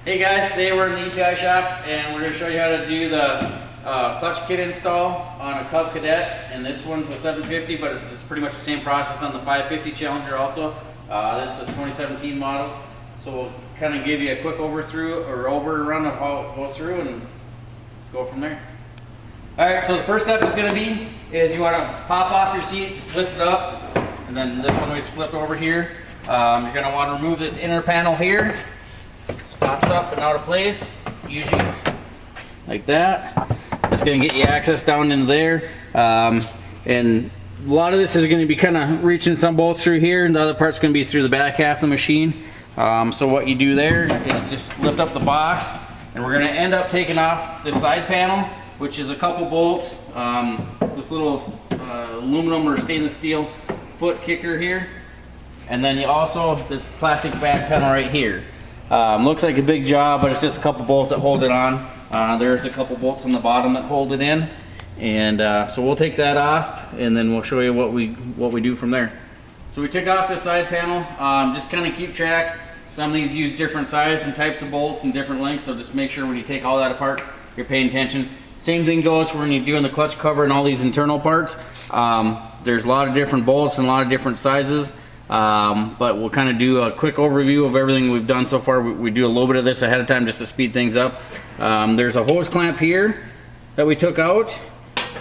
Hey guys, today we're in the EPI shop and we're going to show you how to do the clutch kit install on a Cub Cadet, and this one's a 750, but it's pretty much the same process on the 550 Challenger also. This is 2017 models, so we'll kind of give you a quick overrun of how it goes through and go from there. Alright, so the first step is going to be is you want to pop off your seat, lift it up, and then this one is flipped over here. You're going to want to remove this inner panel here. Pops up and out of place, usually like that. It's going to get you access down into there, and a lot of this is going to be kind of reaching some bolts through here, and the other part's going to be through the back half of the machine. So what you do there is just lift up the box, and we're going to end up taking off the side panel, which is a couple bolts, this little aluminum or stainless steel foot kicker here, and then you also this plastic back panel right here. Looks like a big job, but it's just a couple bolts that hold it on. There's a couple bolts on the bottom that hold it in, and so we'll take that off, and then we'll show you what we do from there. So we took off the side panel. Just kind of keep track. Some of these use different size and types of bolts and different lengths, so just make sure when you take all that apart, you're paying attention. Same thing goes when you're doing the clutch cover and all these internal parts. There's a lot of different bolts and a lot of different sizes. But we'll kind of do a quick overview of everything we've done so far. We do a little bit of this ahead of time just to speed things up. There's a hose clamp here that we took out.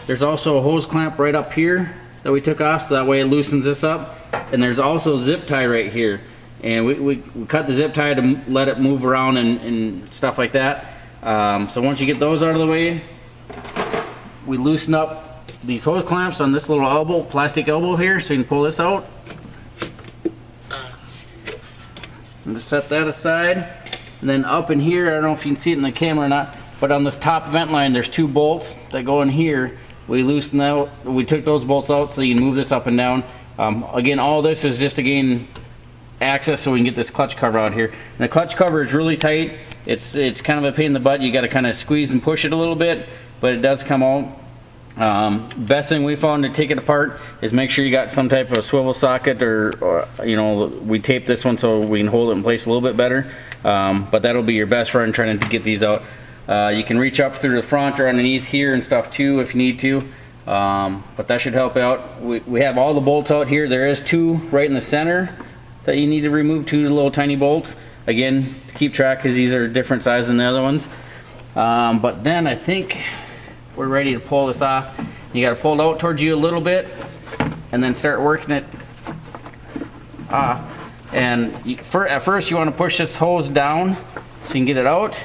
There's also a hose clamp right up here that we took off, so that way it loosens this up. And there's also a zip tie right here. And we cut the zip tie to let it move around and stuff like that. So once you get those out of the way, we loosen up these hose clamps on this little elbow, plastic elbow here, so you can pull this out. And just set that aside, and then up in here, I don't know if you can see it in the camera or not, but on this top vent line there's two bolts that go in here. We loosened out, we took those bolts out so you can move this up and down. Again, all this is just to gain access so we can get this clutch cover out here. And the clutch cover is really tight. It's kind of a pain in the butt. You got to kind of squeeze and push it a little bit, but it does come out. Best thing we found to take it apart is make sure you got some type of swivel socket, or you know, we tape this one so we can hold it in place a little bit better, but that'll be your best friend trying to get these out. You can reach up through the front or underneath here and stuff too if you need to, but that should help out. We have all the bolts out here. There is two right in the center that you need to remove, two little tiny bolts, again to keep track because these are different size than the other ones. But then I think we're ready to pull this off. You got to pull it out towards you a little bit and then start working it off. And at first you want to push this hose down so you can get it out.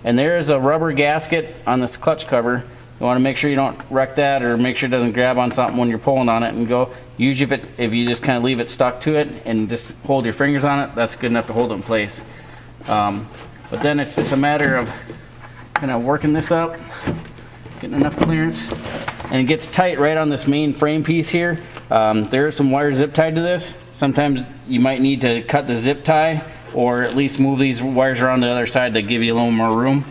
And there's a rubber gasket on this clutch cover. You want to make sure you don't wreck that, or make sure it doesn't grab on something when you're pulling on it and go. Usually if you just kind of leave it stuck to it and just hold your fingers on it, that's good enough to hold it in place. But then it's just a matter of kind of working this up, getting enough clearance, and it gets tight right on this main frame piece here. There are some wires zip tied to this. Sometimes you might need to cut the zip tie, or at least move these wires around the other side to give you a little more room.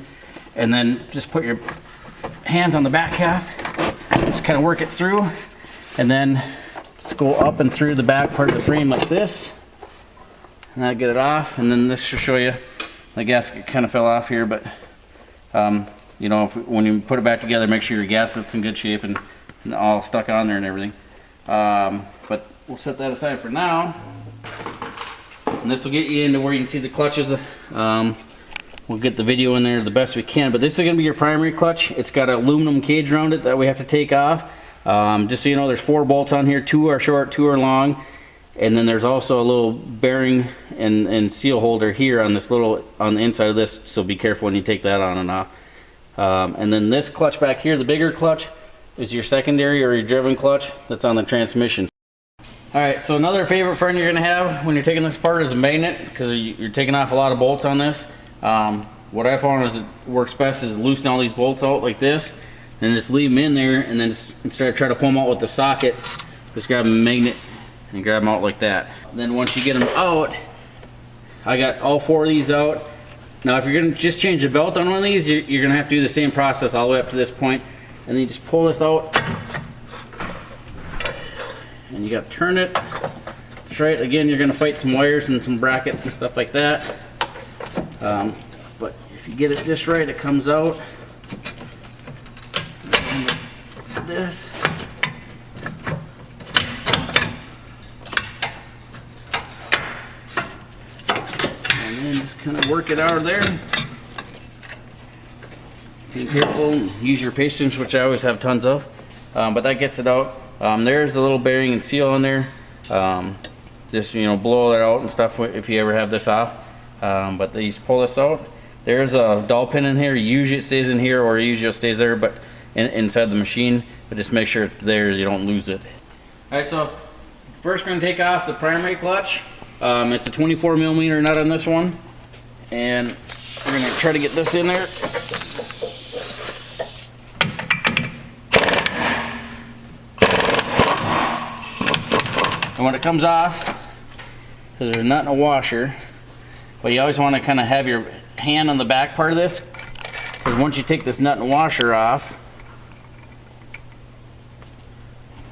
And then just put your hands on the back half, just kind of work it through, and then just go up and through the back part of the frame like this, and I'll get it off. And then this should show you the gasket kind of fell off here, but you know, when you put it back together, make sure your gasket's in good shape and all stuck on there and everything. But we'll set that aside for now. And this will get you into where you can see the clutches. We'll get the video in there the best we can. But this is going to be your primary clutch. It's got an aluminum cage around it that we have to take off. Just so you know, there's 4 bolts on here. 2 are short, 2 are long. And then there's also a little bearing and seal holder here on this little, on the inside of this. So be careful when you take that on and off. And then this clutch back here, the bigger clutch, is your secondary or your driven clutch that's on the transmission. Alright, so another favorite friend you're going to have when you're taking this apart is a magnet, because you're taking off a lot of bolts on this. What I found is it works best is loosen all these bolts out like this, and just leave them in there, and then just, instead of trying to pull them out with the socket, just grab a magnet and grab them out like that. And then once you get them out, I got all 4 of these out. Now if you're going to just change the belt on one of these, you're going to have to do the same process all the way up to this point, and then you just pull this out, and you got to turn it straight. Again, you're going to fight some wires and some brackets and stuff like that. but if you get it just right, it comes out. And this. And then just kind of work it out of there. Be careful and use your patience, which I always have tons of. But that gets it out. There's a little bearing and seal in there. Just blow that out and stuff if you ever have this off. But you just pull this out. There's a dowel pin in here. Usually it stays in here, or usually it stays there, but inside the machine. But just make sure it's there, you don't lose it. All right, so first we're going to take off the primary clutch. It's a 24mm nut on this one, and we're going to try to get this in there. And when it comes off, because there's a nut and a washer, but you always want to kind of have your hand on the back part of this, because once you take this nut and washer off,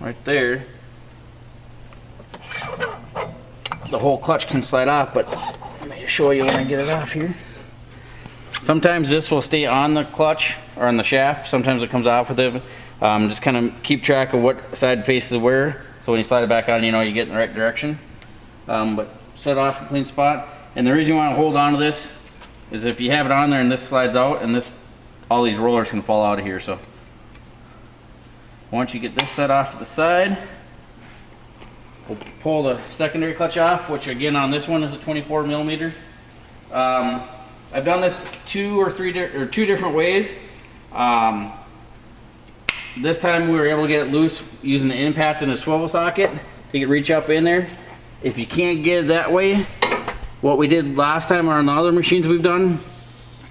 right there, the whole clutch can slide off. But let me show you when I get it off here. Sometimes this will stay on the clutch or on the shaft. Sometimes it comes off with it. Just kind of keep track of what side faces where, so when you slide it back on, you know you get in the right direction. But set it off in a clean spot. And the reason you want to hold on to this is if you have it on there and this slides out, and all these rollers can fall out of here. So once you get this set off to the side, we'll pull the secondary clutch off, which again on this one is a 24mm. I've done this two different ways. This time we were able to get it loose using the impact and the swivel socket. You can reach up in there. If you can't get it that way, what we did last time on the other machines we've done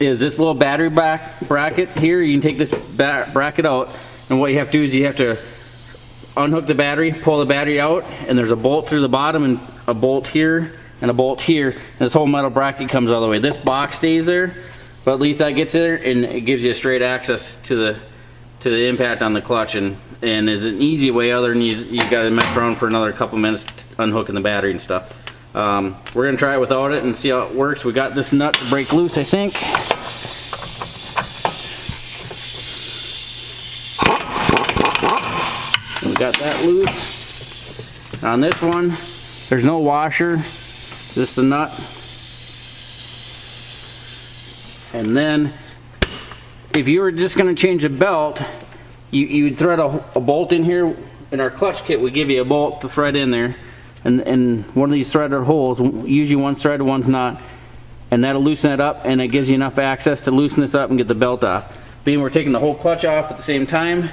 is this little battery bracket here. You can take this bracket out, and what you have to do is you have to unhook the battery, pull the battery out, and there's a bolt through the bottom and a bolt here and a bolt here, and this whole metal bracket comes all the way. This box stays there, but at least that gets there, and it gives you straight access to the impact on the clutch, and is an easy way other than you got to mess around for another couple minutes unhooking the battery and stuff. We're going to try it without it and see how it works. We got this nut to break loose, I think. We got that loose. On this one, there's no washer, just the nut. And then if you were just going to change a belt, you would thread a bolt in here. In our clutch kit, we give you a bolt to thread in there, and one of these threaded holes, usually one's threaded, one's not, and that'll loosen it up, and it gives you enough access to loosen this up and get the belt off. Being we're taking the whole clutch off at the same time,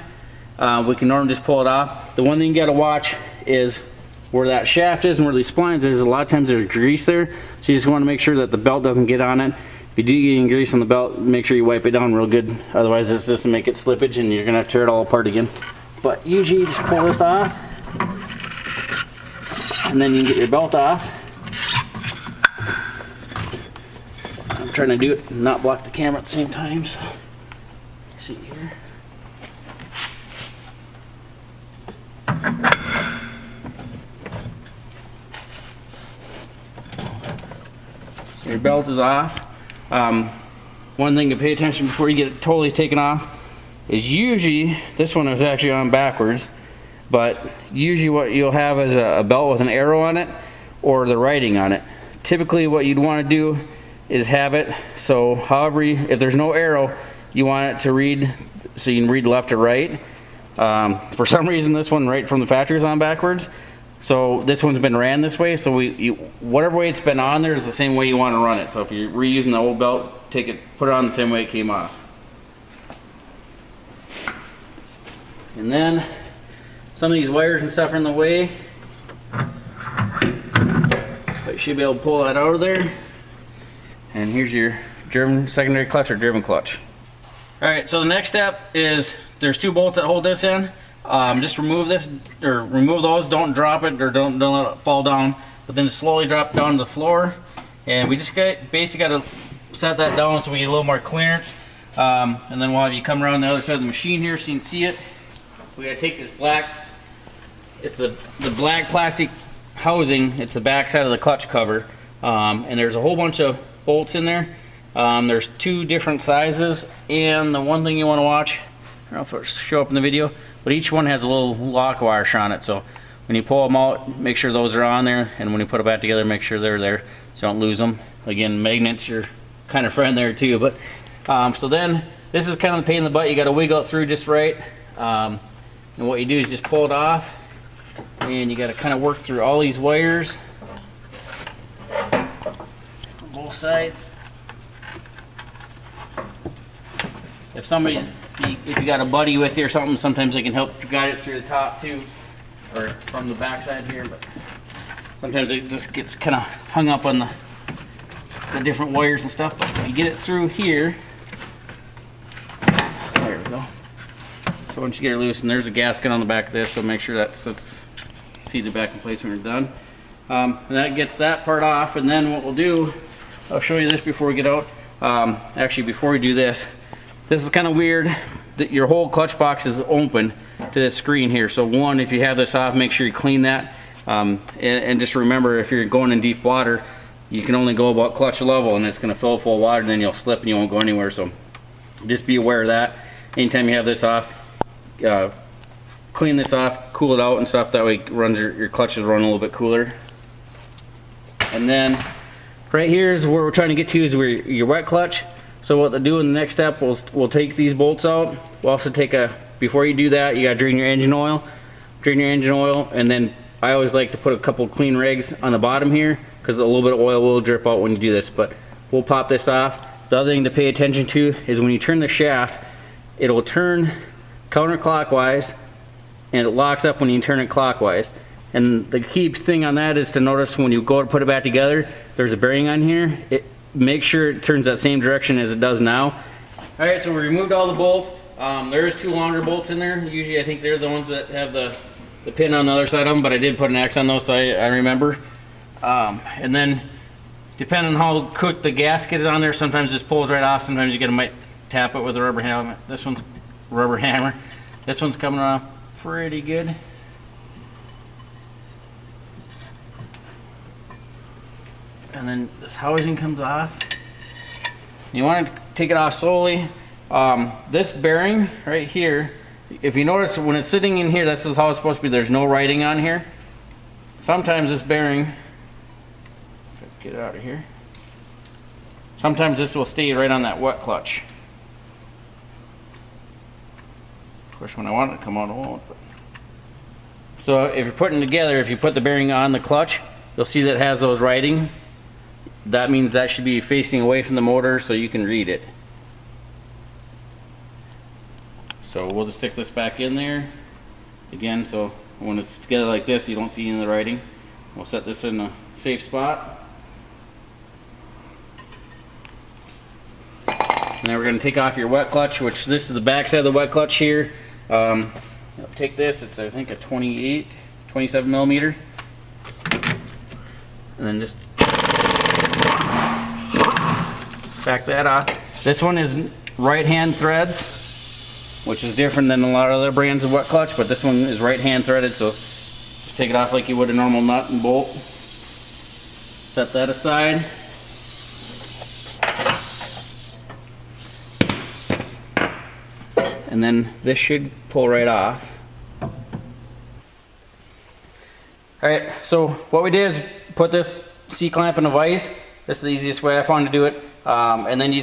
we can normally just pull it off. The one thing you got to watch is where that shaft is and where these splines is. A lot of times there's grease there, so you just want to make sure that the belt doesn't get on it. If you do get any grease on the belt, make sure you wipe it down real good, otherwise it's just to make it slippage and you're going to have to tear it all apart again. But usually you just pull this off, and then you can get your belt off. I'm trying to do it and not block the camera at the same time, so see here. Your belt is off. One thing to pay attention before you get it totally taken off is usually, this one is actually on backwards, but usually what you'll have is a belt with an arrow on it or the writing on it. Typically what you'd want to do is have it so if there's no arrow, you want it to read so you can read left or right. For some reason this one right from the factory is on backwards, so this one's been ran this way, so whatever way it's been on there is the same way you want to run it. So if you're reusing the old belt, put it on the same way it came off. And then some of these wires and stuff are in the way, but you should be able to pull that out of there. And here's your German secondary clutch or German clutch. Alright, so the next step is there's two bolts that hold this in. Just remove this, or remove those, don't drop it or don't let it fall down, but then slowly drop it down to the floor. And we just basically got to set that down so we get a little more clearance. And then we'll have you come around the other side of the machine here so you can see it. We got to take this black, it's the black plastic housing, it's the back side of the clutch cover, and there's a whole bunch of bolts in there. There's 2 different sizes, and the one thing you want to watch, I don't know if it'll show up in the video, but each one has a little lock wires on it. So when you pull them out, make sure those are on there, and when you put them back together, make sure they're there so you don't lose them. Again, magnets, your kind of friend there too. But so then this is kind of the pain in the butt. You got to wiggle it through just right, and what you do is just pull it off, and you got to kind of work through all these wires on both sides. If you got a buddy with you or something, sometimes they can help guide it through the top too, or from the back side here, but sometimes it just gets kind of hung up on the different wires and stuff. But if you get it through here, there we go. So once you get it loose, and there's a gasket on the back of this, so make sure that sits seated back in place when you're done. And that gets that part off, and then what we'll do, I'll show you this before we get out. Actually, before we do this, this is kind of weird that your whole clutch box is open to this screen here. So one, if you have this off, make sure you clean that. And just remember, if you're going in deep water, you can only go about clutch level, and it's going to fill full of water, and then you'll slip and you won't go anywhere. So just be aware of that. Anytime you have this off, clean this off, cool it out and stuff. That way it runs your clutches run a little bit cooler. And then right here is where we're trying to get to, is where your wet clutch. So what to do in the next step, we'll take these bolts out. We'll also take before you do that, you gotta drain your engine oil. Drain your engine oil, and then I always like to put a couple clean rags on the bottom here, because a little bit of oil will drip out when you do this. But we'll pop this off. The other thing to pay attention to is when you turn the shaft, it'll turn counterclockwise, and it locks up when you turn it clockwise. And the key thing on that is to notice when you go to put it back together, there's a bearing on here. Make sure it turns that same direction as it does now. Alright, so we removed all the bolts. There's 2 longer bolts in there. Usually I think they're the ones that have the pin on the other side of them, but I did put an X on those, so I remember. And then depending on how quick the gasket is on there, sometimes this pulls right off, sometimes you might tap it with a rubber hammer. This one's rubber hammer. This one's coming off pretty good. And then this housing comes off. You want to take it off slowly. This bearing right here, if you notice when it's sitting in here, that's how it's supposed to be. There's no writing on here. Sometimes this bearing, if I get it out of here, sometimes this will stay right on that wet clutch. Of course, when I want it to come out, it won't. But. So if you're putting it together, if you put the bearing on the clutch, you'll see that it has those writing. That means that should be facing away from the motor so you can read it. So we'll just stick this back in there again, so when it's together like this you don't see any of the writing. We'll set this in a safe spot. And then we're going to take off your wet clutch, which this is the back side of the wet clutch here. Take this, it's I think a 27 millimeter, and then just back that off. This one is right hand threads, which is different than a lot of other brands of wet clutch, but this one is right hand threaded, so just take it off like you would a normal nut and bolt. Set that aside. And then this should pull right off. Alright, so what we did is put this C-clamp in a vise. This is the easiest way I found to do it. And then you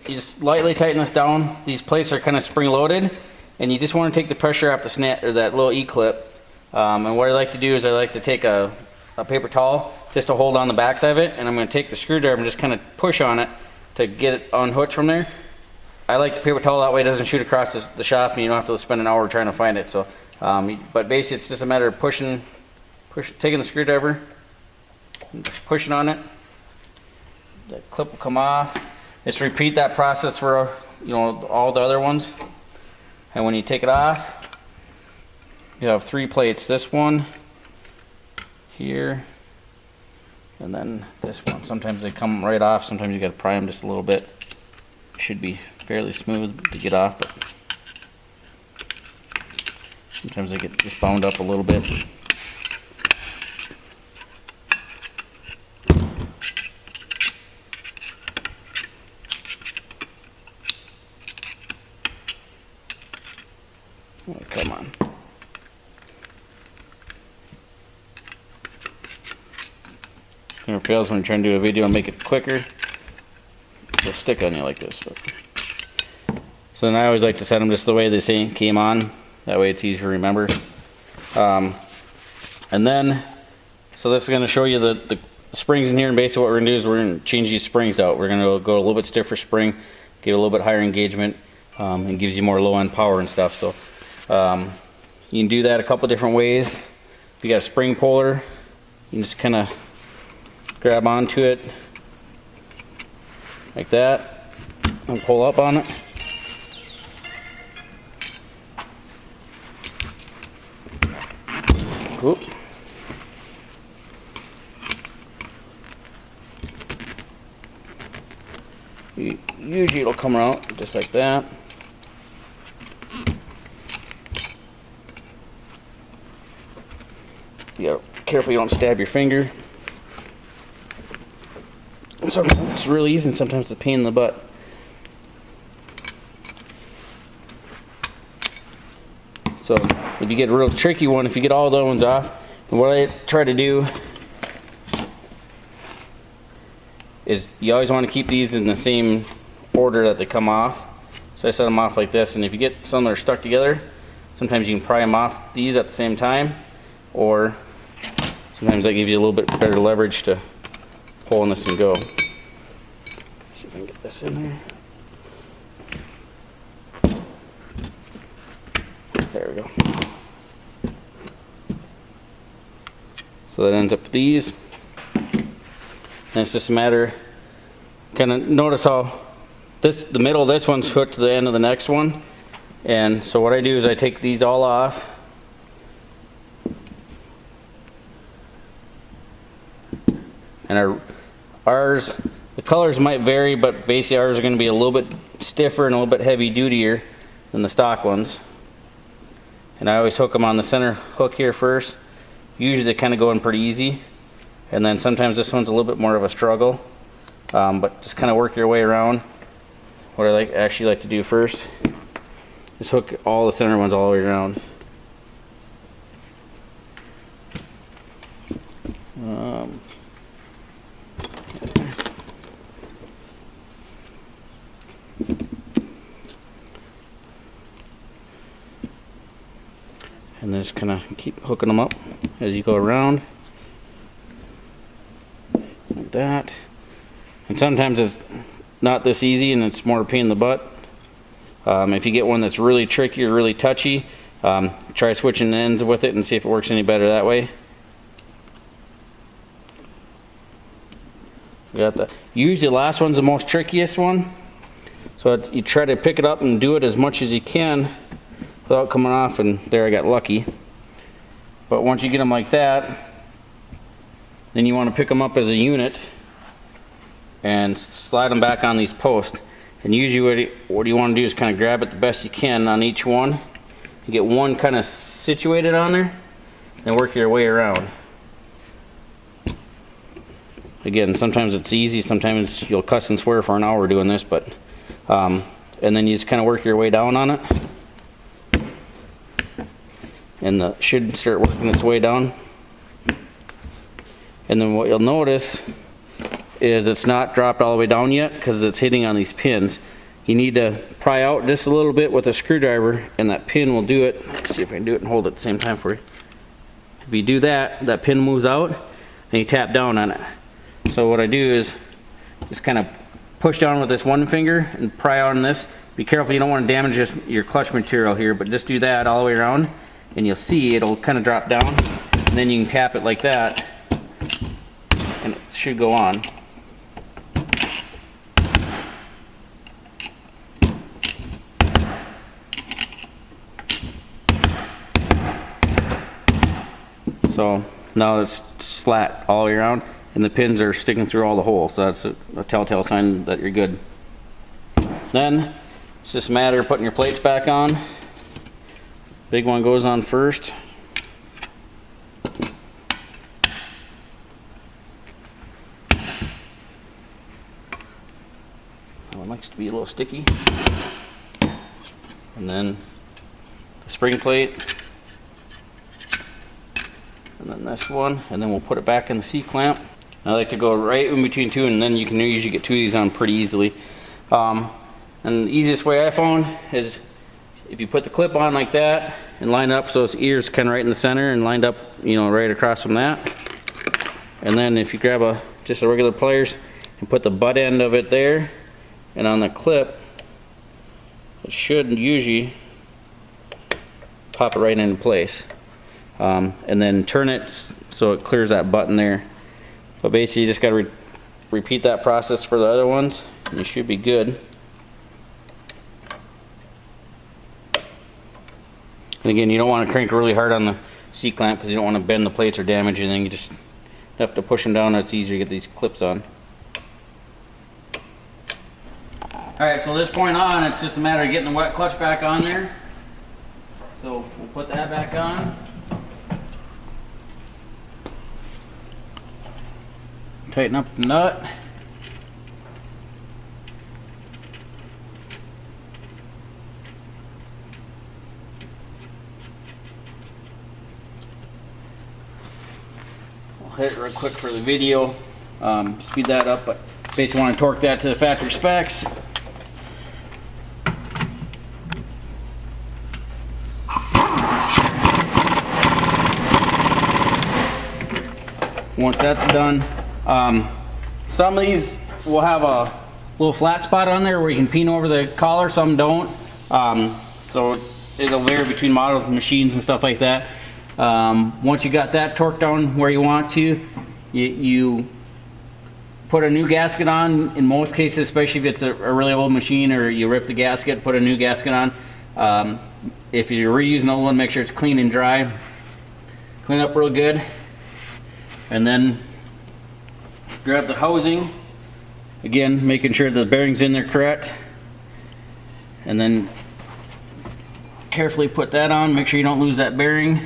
just lightly tighten this down. These plates are kind of spring loaded, and you just want to take the pressure off the snap, or that little E-clip. And what I like to do is I like to take a paper towel just to hold on the backside of it, and I'm going to take the screwdriver and just kind of push on it to get it unhooked from there. I like the paper towel, that way it doesn't shoot across the shop and you don't have to spend an hour trying to find it. So, but basically it's just a matter of taking the screwdriver and just pushing on it. The clip will come off. Just repeat that process for all the other ones. And when you take it off, you have 3 plates. This one, here, and then this one. Sometimes they come right off. Sometimes you got to pry them just a little bit. Should be fairly smooth to get off, but sometimes they get just bound up a little bit. Oh, come on. Never fails when you're trying to do a video and make it quicker. It'll stick on you like this. But. So then I always like to set them just the way they came on. That way it's easy to remember. And then, so this is going to show you the springs in here, and basically what we're going to do is we're going to change these springs out. We're going to go a little bit stiffer spring, give it a little bit higher engagement, and gives you more low end power and stuff. So you can do that a couple different ways. If you got a spring puller, you can just kind of grab onto it like that and pull up on it. Oop. Usually it'll come out just like that. You gotta be careful you don't stab your finger. Sometimes it's really easy and sometimes it's a pain in the butt. So if you get a real tricky one, if you get all the other ones off, what I try to do is you always want to keep these in the same order that they come off. So I set them off like this, and if you get some that are stuck together, sometimes you can pry them off these at the same time, or sometimes that gives you a little bit better leverage to pull on this and go. See if I can get this in there. There we go. So that ends up with these. And it's just a matter, kind of notice how the middle of this one's hooked to the end of the next one. And so what I do is I take these all off. And ours, the colors might vary, but basically ours are going to be a little bit stiffer and a little bit heavy dutier than the stock ones. And I always hook them on the center hook here first. Usually they kind of go in pretty easy. And then sometimes this one's a little bit more of a struggle. But just kind of work your way around. What I actually like to do first is hook all the center ones all the way around. And then just kind of keep hooking them up as you go around, like that. And sometimes it's not this easy and it's more a pain in the butt. If you get one that's really tricky or really touchy, try switching the ends with it and see if it works any better that way. Got the usually the last one's the most trickiest one, so you try to pick it up and do it as much as you can without coming off, and there I got lucky. But once you get them like that, then you want to pick them up as a unit and slide them back on these posts. And usually what you want to do is kind of grab it the best you can on each one. You get one kind of situated on there and work your way around. Again, sometimes it's easy, sometimes you'll cuss and swear for an hour doing this, but and then you just kind of work your way down on it. And it should start working its way down. And then what you'll notice is it's not dropped all the way down yet because it's hitting on these pins. You need to pry out just a little bit with a screwdriver, and that pin will do it. Let's see if I can do it and hold it at the same time for you. If you do that, that pin moves out and you tap down on it. So what I do is just kind of push down with this one finger and pry out on this. Be careful, you don't want to damage your clutch material here, but just do that all the way around and you'll see it'll kind of drop down, and then you can tap it like that and it should go on. So now it's flat all the way around and the pins are sticking through all the holes, so that's a telltale sign that you're good. Then it's just a matter of putting your plates back on. Big one goes on first. That one likes to be a little sticky. And then the spring plate, and then this one, and then we'll put it back in the C-clamp. I like to go right in between two, and then you can usually get two of these on pretty easily. And the easiest way I found is if you put the clip on like that and line up so its ears kind of right in the center and lined up, you know, right across from that. And then if you grab just a regular pliers and put the butt end of it there, and on the clip, it should usually pop it right into place. And then turn it so it clears that button there. But basically you just got to repeat that process for the other ones, and you should be good. And again, you don't want to crank really hard on the C-clamp because you don't want to bend the plates or damage anything. You just have to push them down. It's easier to get these clips on. Alright, so this point on, it's just a matter of getting the wet clutch back on there. So we'll put that back on. Tighten up the nut. I'll hit it real quick for the video. Speed that up, but basically want to torque that to the factory specs. Once that's done, some of these will have a little flat spot on there where you can peen over the collar, some don't. So it'll vary between models and machines and stuff like that. Once you got that torqued down where you want to, you put a new gasket on. In most cases, especially if it's a really old machine, or you rip the gasket, put a new gasket on. If you're reusing the old one, make sure it's clean and dry. Clean up real good. And then grab the housing, again making sure the bearing's in there correct, and then carefully put that on. Make sure you don't lose that bearing,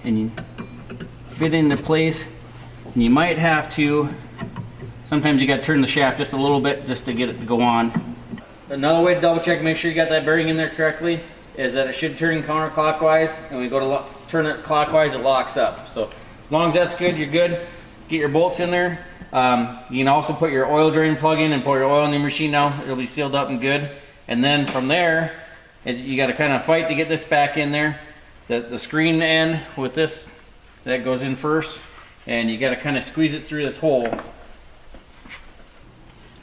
and you fit into place. And you might have to, sometimes you got to turn the shaft just a little bit just to get it to go on. Another way to double check, make sure you got that bearing in there correctly, is that it should turn counterclockwise, and when you go to turn it clockwise, it locks up. So as long as that's good, you're good. Get your bolts in there. You can also put your oil drain plug in and pour your oil in your machine now. It'll be sealed up and good. And then from there, you got to kind of fight to get this back in there. The screen end with this, that goes in first, and you got to kind of squeeze it through this hole.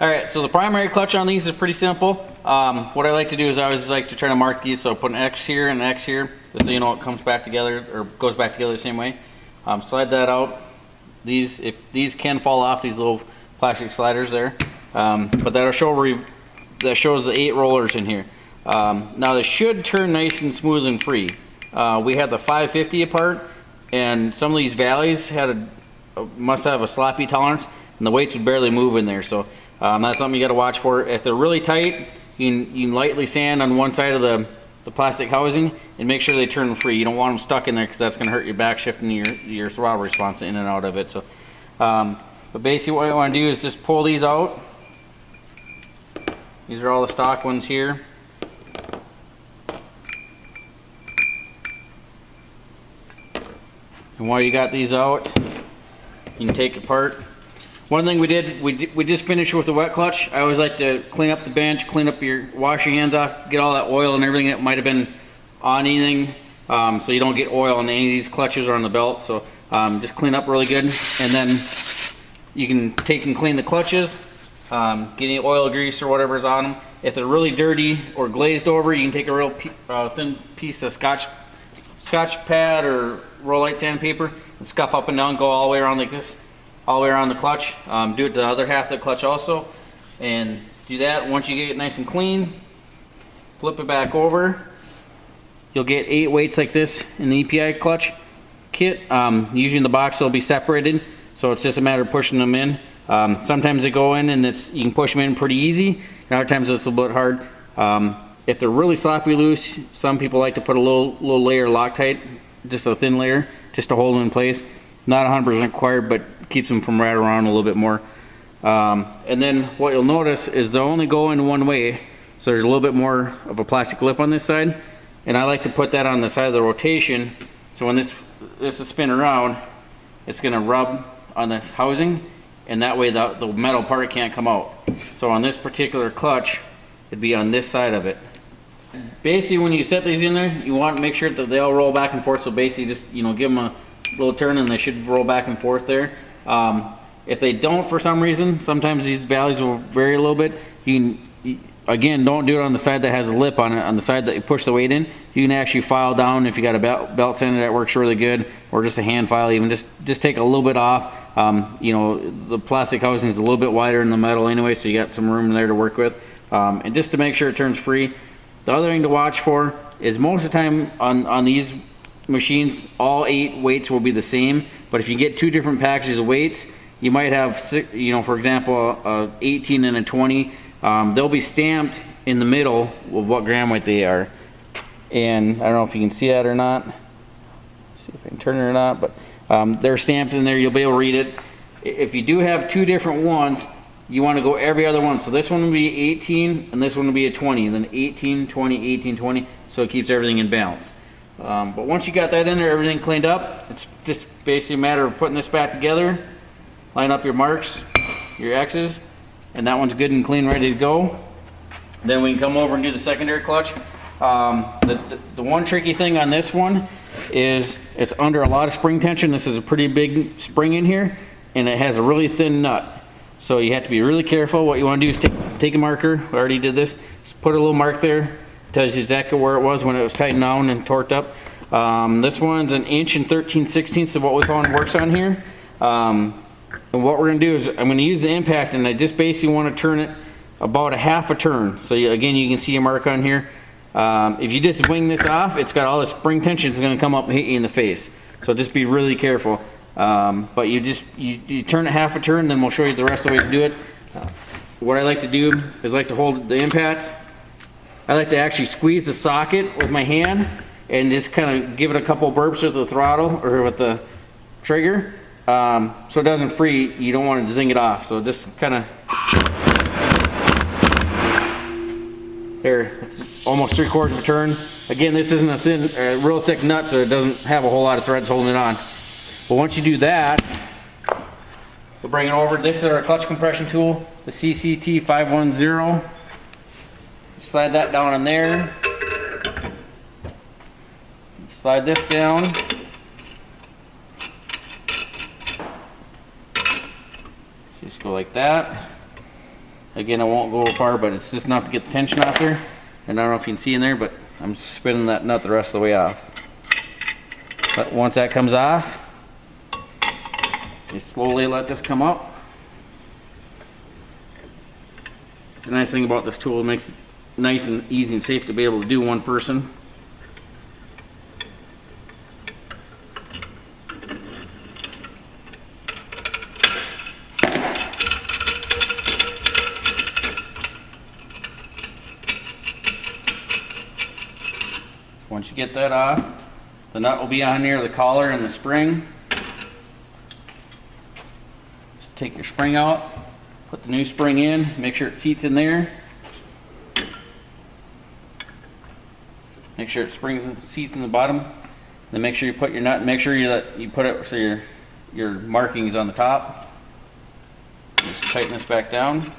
Alright, so the primary clutch on these is pretty simple. What I like to do is I always like to try to mark these, so I'll put an X here and an X here, just so you know it comes back together, or goes back together the same way. Slide that out. These can fall off, these little plastic sliders there, but that'll show that shows the 8 rollers in here. Now they should turn nice and smooth and free. We had the 550 apart, and some of these valleys had must have a sloppy tolerance, and the weights would barely move in there. So that's something you got to watch for. If they're really tight, you can lightly sand on one side of the plastic housing and make sure they turn free. You don't want them stuck in there because that's going to hurt your back shift and your throttle response in and out of it. So, but basically what I want to do is just pull these out. These are all the stock ones here. And while you got these out, you can take it apart. One thing we did, we just finished with the wet clutch. I always like to clean up the bench, wash your hands off, get all that oil and everything that might have been on anything, so you don't get oil on any of these clutches or on the belt. So just clean up really good, and then you can take and clean the clutches, get any oil, grease, or whatever's on them. If they're really dirty or glazed over, you can take a real thin piece of scotch pad or rollite sandpaper and scuff up and down, go all the way around like this, all the way around the clutch. Do it to the other half of the clutch also, and do that. Once you get it nice and clean, flip it back over. You'll get 8 weights like this in the EPI clutch kit. Usually in the box they'll be separated, so it's just a matter of pushing them in. Sometimes they go in and you can push them in pretty easy, and other times it's a little bit hard. If they're really sloppy loose, some people like to put a little layer of Loctite, just a thin layer, just to hold them in place. Not 100% required, but keeps them from rattling around a little bit more. And then what you'll notice is they'll only go in one way, so there's a little bit more of a plastic lip on this side. And I like to put that on the side of the rotation, so when this is spin around, it's going to rub on the housing, and that way the metal part can't come out. So on this particular clutch, it'd be on this side of it. Basically, when you set these in there, you want to make sure that they all roll back and forth. So basically, just give them a little turn, and they should roll back and forth there. If they don't, for some reason, sometimes these values will vary a little bit. Again, don't do it on the side that has a lip on it. On the side that you push the weight in, you can actually file down if you got a belt sander that works really good, or just a hand file. Even just take a little bit off. The plastic housing is a little bit wider than the metal anyway, so you got some room there to work with. And just to make sure it turns free. The other thing to watch for is most of the time on these machines, all 8 weights will be the same. But if you get 2 different packages of weights, you might have, for example, a 18 and a 20. They'll be stamped in the middle of what gram weight they are. And I don't know if you can see that or not. See if I can turn it or not, but they're stamped in there. You'll be able to read it. If you do have 2 different ones, you want to go every other one. So this one will be 18 and this one will be a 20. And then 18, 20, 18, 20. So it keeps everything in balance. But once you got that in there, everything cleaned up, it's just basically a matter of putting this back together. Line up your marks, your X's, and that one's good and clean, ready to go. Then we can come over and do the secondary clutch. The one tricky thing on this one is it's under a lot of spring tension. This is a pretty big spring in here, and it has a really thin nut. So you have to be really careful. What you want to do is take a marker. I already did this. Just put a little mark there. Tells you exactly where it was when it was tightened down and torqued up. This one's 1 inch and 13/16 of what we found works on here. And what we're going to do is I'm going to use the impact, and I just basically want to turn it about a half a turn. So again, you can see a mark on here. If you just wing this off, it's got all the spring tension. It's going to come up and hit you in the face. So just be really careful. But you turn it half a turn, then we'll show you the rest of the way to do it. What I like to do is I like to hold the impact. I like to actually squeeze the socket with my hand and just kind of give it a couple burps with the throttle or with the trigger, so it doesn't free. You don't want to zing it off. So just kind of there. It's almost 3/4 of a turn. Again, this isn't a real thick nut, so it doesn't have a whole lot of threads holding it on. But once you do that, we'll bring it over. This is our clutch compression tool, the CCT 510. Slide that down in there. Slide this down. Just go like that. Again, I won't go far, but it's just enough to get the tension off there. And I don't know if you can see in there, but I'm spinning that nut the rest of the way off. But once that comes off, you slowly let this come up. The nice thing about this tool, it makes it nice and easy and safe to be able to do one person. Once you get that off, the nut will be on near the collar and the spring. Just take your spring out, put the new spring in, make sure it seats in there. Make sure it seats in the bottom. Then make sure you put your nut. Make sure you put it so your marking is on the top. Just tighten this back down.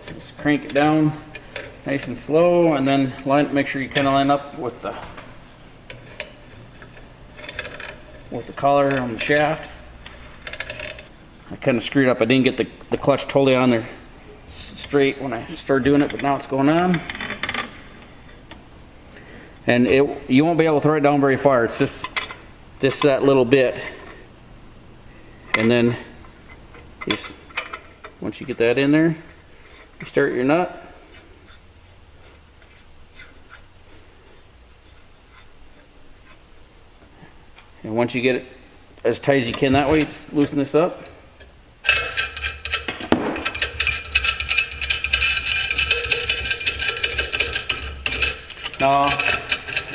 Just crank it down nice and slow, and then make sure you kind of line up with the collar on the shaft. I kind of screwed up. I didn't get the clutch totally on there straight when I started doing it, but now it's going on. And you won't be able to throw it down very far. It's just that little bit. And then once you get that in there, you start your nut. And once you get it as tight as you can that way, just loosen this up. Now,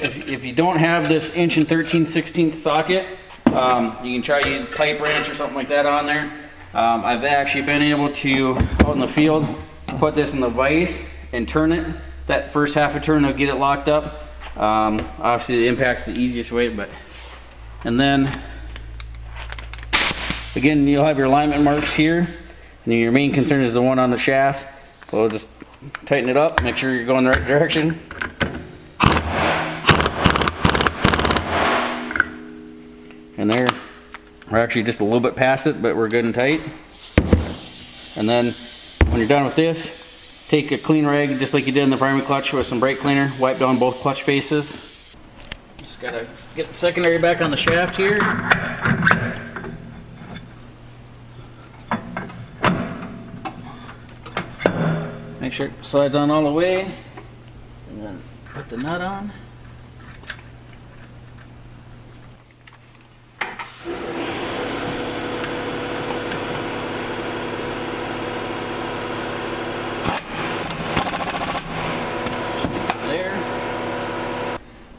if you don't have this 1 and 13/16 socket, You can try to use pipe wrench or something like that on there. I've actually been able to, out in the field, put this in the vise and turn it. That first half a turn will get it locked up. Obviously the impact's the easiest way, and then again you'll have your alignment marks here, and then your main concern is the one on the shaft. So just tighten it up, make sure you're going the right direction. And there, we're actually just a little bit past it, but we're good and tight. And then when you're done with this, take a clean rag, just like you did in the primary clutch, with some brake cleaner, wipe down both clutch faces. Just gotta get the secondary back on the shaft here. Make sure it slides on all the way, and then put the nut on.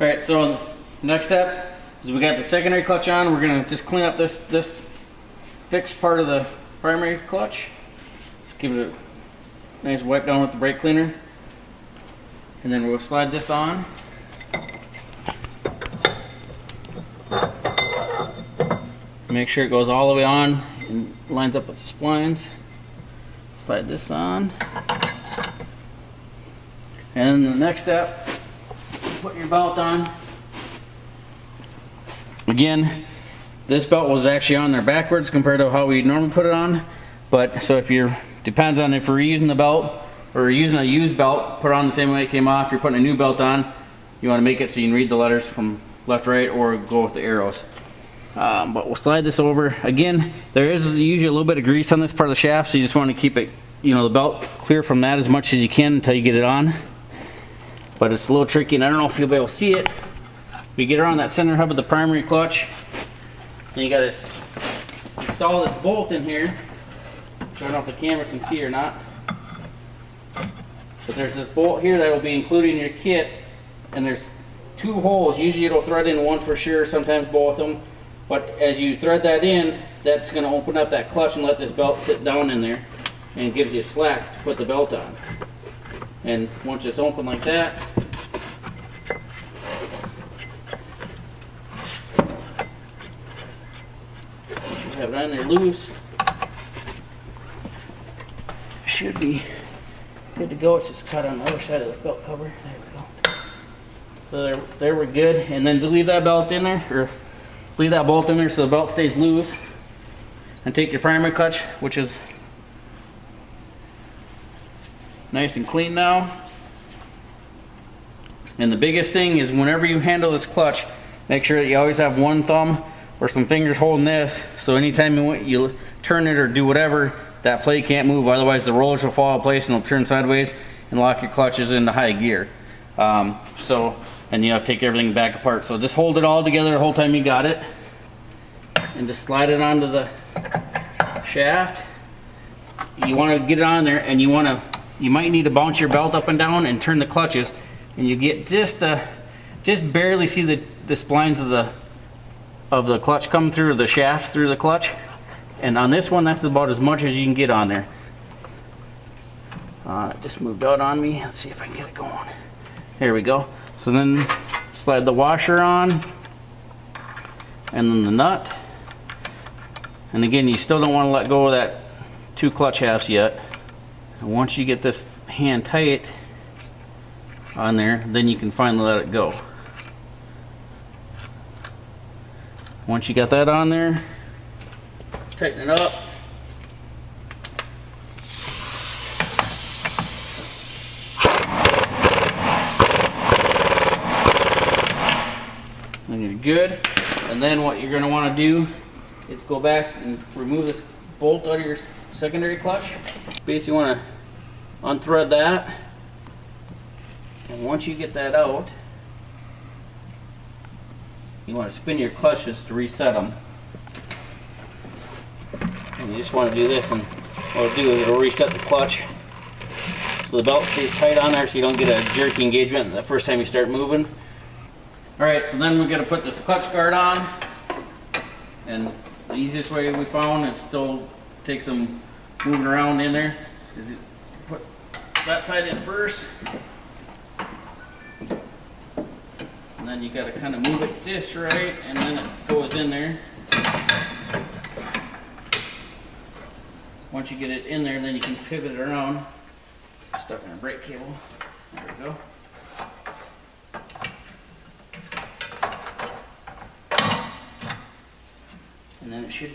Alright, so next step is we got the secondary clutch on. We're going to just clean up this fixed part of the primary clutch. Just give it a nice wipe down with the brake cleaner. And then we'll slide this on. Make sure it goes all the way on and lines up with the splines. Slide this on. And the next step, put your belt on. Again, this belt was actually on there backwards compared to how we normally put it on. But so if you're, depends on if we're using the belt or using a used belt, put it on the same way it came off. If you're putting a new belt on, you want to make it so you can read the letters from left to right or go with the arrows. But we'll slide this over. Again, there is usually a little bit of grease on this part of the shaft, so you just want to keep it, you know, the belt clear from that as much as you can until you get it on. But it's a little tricky, and I don't know if you'll be able to see it. We get around that center hub of the primary clutch, and you got to install this bolt in here. I don't know if the camera can see or not. But there's this bolt here that will be included in your kit, and there's two holes. Usually it'll thread in one for sure, sometimes both of them. But as you thread that in, that's going to open up that clutch and let this belt sit down in there, and it gives you a slack to put the belt on. And once it's open like that, you have it on there loose, should be good to go. It's just cut on the other side of the belt cover. There we go. So there we're good. And then to leave that belt in there, or leave that bolt in there so the belt stays loose. And take your primary clutch, which is nice and clean now. And the biggest thing is whenever you handle this clutch, make sure that you always have one thumb or some fingers holding this, so anytime you turn it or do whatever, that plate can't move, otherwise the rollers will fall in place and they'll turn sideways and lock your clutches into high gear. And you have to take everything back apart. So just hold it all together the whole time you got it, and just slide it onto the shaft. You want to get it on there, and you might need to bounce your belt up and down and turn the clutches, and you get just barely see the splines of the clutch come through, the shaft through the clutch. And on this one, that's about as much as you can get on there. It just moved out on me. Let's see if I can get it going. There we go. So then slide the washer on, and then the nut. And again, you still don't want to let go of that two clutch halves yet. And once you get this hand tight on there, then you can finally let it go. Once you got that on there, tighten it up. And you're good. And then what you're going to want to do is go back and remove this bolt out of your secondary clutch. Basically, you want to unthread that. And once you get that out, you want to spin your clutches to reset them. And you just want to do this, and what it'll do is it'll reset the clutch so the belt stays tight on there, so you don't get a jerky engagement the first time you start moving. Alright, so then we're going to put this clutch guard on. And the easiest way we found, and still takes some moving around in there, is you put that side in first, and then you got to kind of move it just right, and then it goes in there. Once you get it in there, then you can pivot it around. Stuck in a brake cable. There we go. And then it should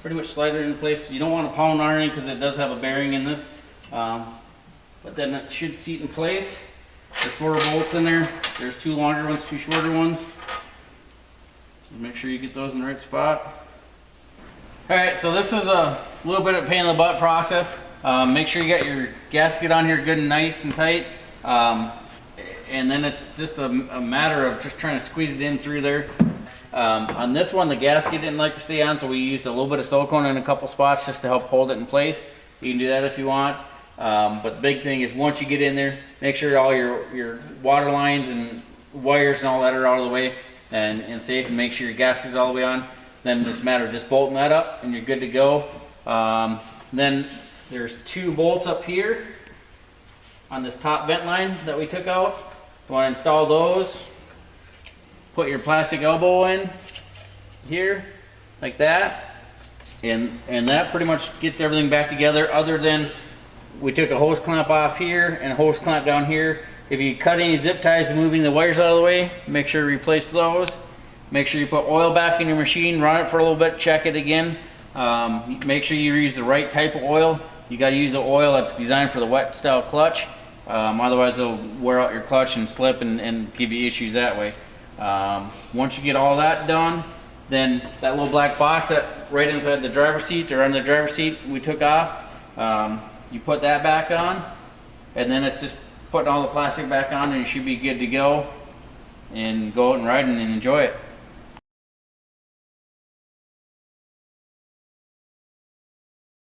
pretty much slide it in place. You don't want to pound on it because it does have a bearing in this. But then it should seat in place. There's 4 bolts in there. There's 2 longer ones, 2 shorter ones. So make sure you get those in the right spot. Alright, so this is a little bit of a pain in the butt process. Make sure you got your gasket on here good and nice and tight. And then it's just a matter of just trying to squeeze it in through there. On this one, the gasket didn't like to stay on, so we used a little bit of silicone in a couple spots just to help hold it in place. You can do that if you want. But the big thing is once you get in there, make sure all your water lines and wires and all that are out of the way and safe, and make sure your gasket is all the way on. Then it's a matter of just bolting that up and you're good to go. Then there's 2 bolts up here on this top vent line that we took out. You want to install those. Put your plastic elbow in here like that, and that pretty much gets everything back together, other than we took a hose clamp off here and a hose clamp down here. If you cut any zip ties and moving the wires out of the way, make sure you replace those. Make sure you put oil back in your machine, run it for a little bit, check it again. Make sure you use the right type of oil. You got to use the oil that's designed for the wet style clutch. Otherwise it'll wear out your clutch and slip and give you issues that way. Once you get all that done, then that little black box that right inside the driver's seat or on the driver's seat we took off, you put that back on, and then it's just putting all the plastic back on, and you should be good to go and go out and ride and enjoy it.